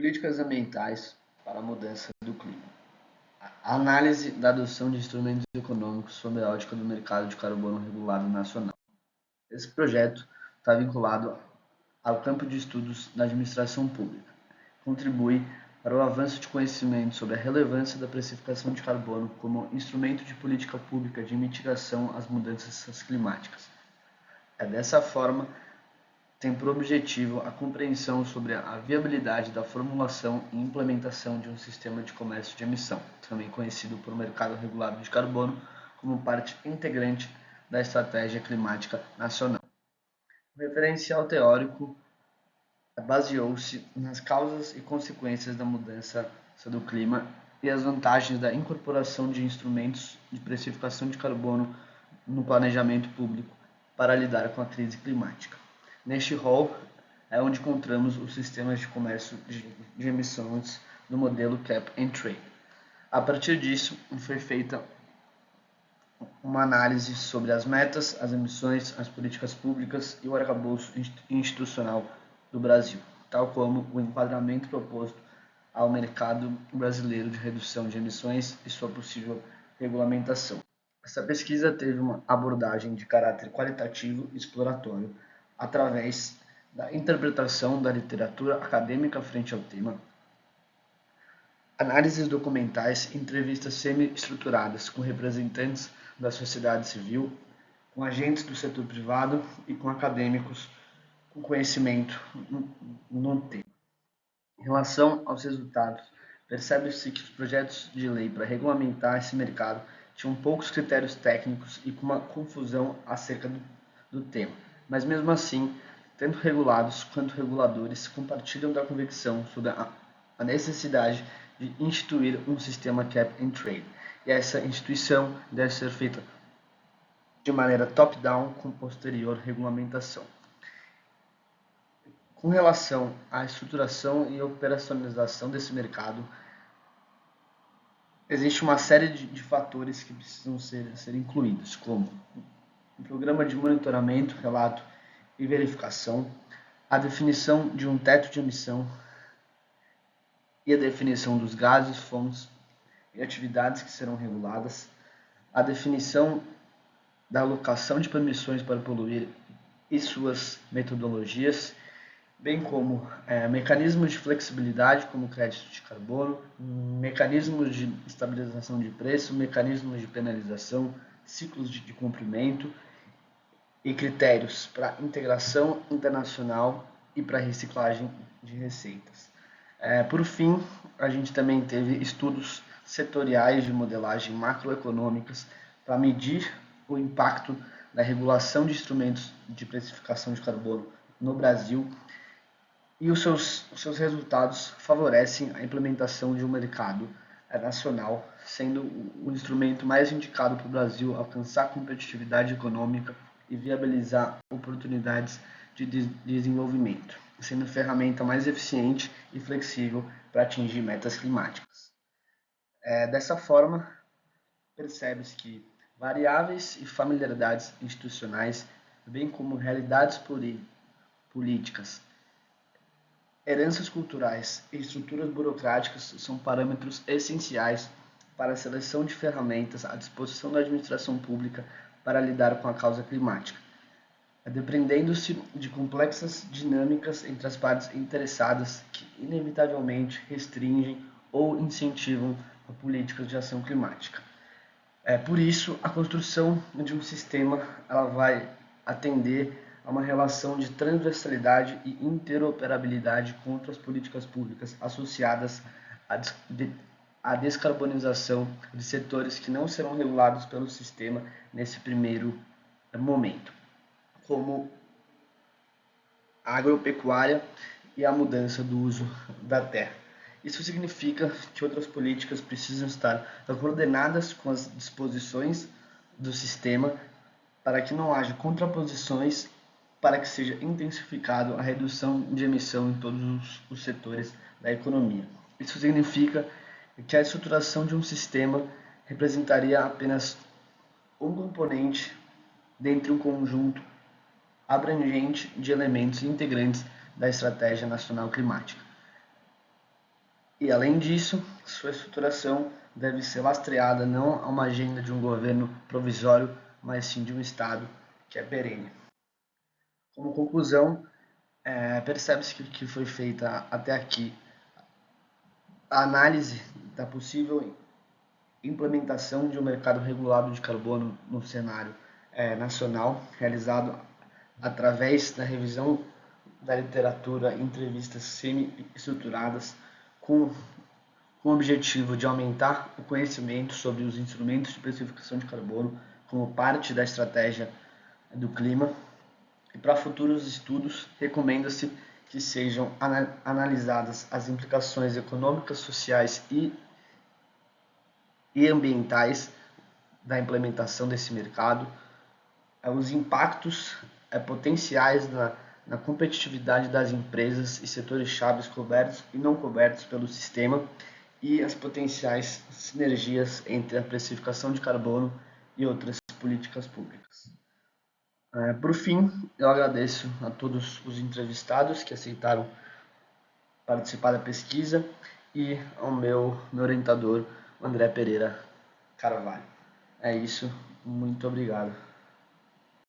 Políticas ambientais para a mudança do clima. A análise da adoção de instrumentos econômicos sob a ótica do mercado de carbono regulado nacional. Esse projeto está vinculado ao campo de estudos da administração pública. Contribui para o avanço de conhecimento sobre a relevância da precificação de carbono como instrumento de política pública de mitigação às mudanças climáticas. Dessa forma, tem por objetivo a compreensão sobre a viabilidade da formulação e implementação de um sistema de comércio de emissão, também conhecido por mercado regulado de carbono, como parte integrante da estratégia climática nacional. O referencial teórico baseou-se nas causas e consequências da mudança do clima e as vantagens da incorporação de instrumentos de precificação de carbono no planejamento público para lidar com a crise climática. Neste rol é onde encontramos os sistemas de comércio de emissões do modelo Cap and Trade. A partir disso, foi feita uma análise sobre as metas, as emissões, as políticas públicas e o arcabouço institucional do Brasil, tal como o enquadramento proposto ao mercado brasileiro de redução de emissões e sua possível regulamentação. Essa pesquisa teve uma abordagem de caráter qualitativo e exploratório, através da interpretação da literatura acadêmica frente ao tema, análises documentais, entrevistas semi-estruturadas com representantes da sociedade civil, com agentes do setor privado e com acadêmicos com conhecimento no tema. Em relação aos resultados, percebe-se que os projetos de lei para regulamentar esse mercado tinham poucos critérios técnicos e com uma confusão acerca do tema, mas mesmo assim, tanto regulados quanto reguladores compartilham da convicção sobre a necessidade de instituir um sistema Cap and Trade, e essa instituição deve ser feita de maneira top-down com posterior regulamentação. Com relação à estruturação e operacionalização desse mercado, existe uma série de fatores que precisam ser incluídos, como o programa de monitoramento, relato e verificação, a definição de um teto de emissão e a definição dos gases, fontes e atividades que serão reguladas, a definição da alocação de permissões para poluir e suas metodologias, bem como mecanismos de flexibilidade, como crédito de carbono, mecanismos de estabilização de preço, mecanismos de penalização, ciclos de cumprimento e critérios para integração internacional e para reciclagem de receitas. Por fim, a gente também teve estudos setoriais de modelagem macroeconômicas para medir o impacto da regulação de instrumentos de precificação de carbono no Brasil, e os seus resultados favorecem a implementação de um mercado nacional, sendo o instrumento mais indicado para o Brasil alcançar competitividade econômica e viabilizar oportunidades de desenvolvimento, sendo a ferramenta mais eficiente e flexível para atingir metas climáticas. Dessa forma, percebe-se que variáveis e familiaridades institucionais, bem como realidades políticas, heranças culturais e estruturas burocráticas são parâmetros essenciais para a seleção de ferramentas à disposição da administração pública para lidar com a causa climática, dependendo-se de complexas dinâmicas entre as partes interessadas que inevitavelmente restringem ou incentivam a políticas de ação climática. Por isso, a construção de um sistema ela vai atender a uma relação de transversalidade e interoperabilidade com outras políticas públicas associadas à descarbonização de setores que não serão regulados pelo sistema nesse primeiro momento, como a agropecuária e a mudança do uso da terra. Isso significa que outras políticas precisam estar coordenadas com as disposições do sistema para que não haja contraposições, para que seja intensificado a redução de emissão em todos os setores da economia. Isso significa que a estruturação de um sistema representaria apenas um componente dentre um conjunto abrangente de elementos integrantes da Estratégia Nacional Climática. E, além disso, sua estruturação deve ser lastreada não a uma agenda de um governo provisório, mas sim de um Estado que é perene. Como conclusão, percebe-se que foi feita até aqui a análise da possível implementação de um mercado regulado de carbono no cenário nacional, realizado através da revisão da literatura em entrevistas semi-estruturadas com o objetivo de aumentar o conhecimento sobre os instrumentos de precificação de carbono como parte da estratégia do clima. E para futuros estudos, recomenda-se que sejam analisadas as implicações econômicas, sociais e ambientais da implementação desse mercado, os impactos potenciais na competitividade das empresas e setores chaves cobertos e não cobertos pelo sistema e as potenciais sinergias entre a precificação de carbono e outras políticas públicas. Por fim, eu agradeço a todos os entrevistados que aceitaram participar da pesquisa e ao meu orientador, André Pereira Carvalho. É isso, muito obrigado.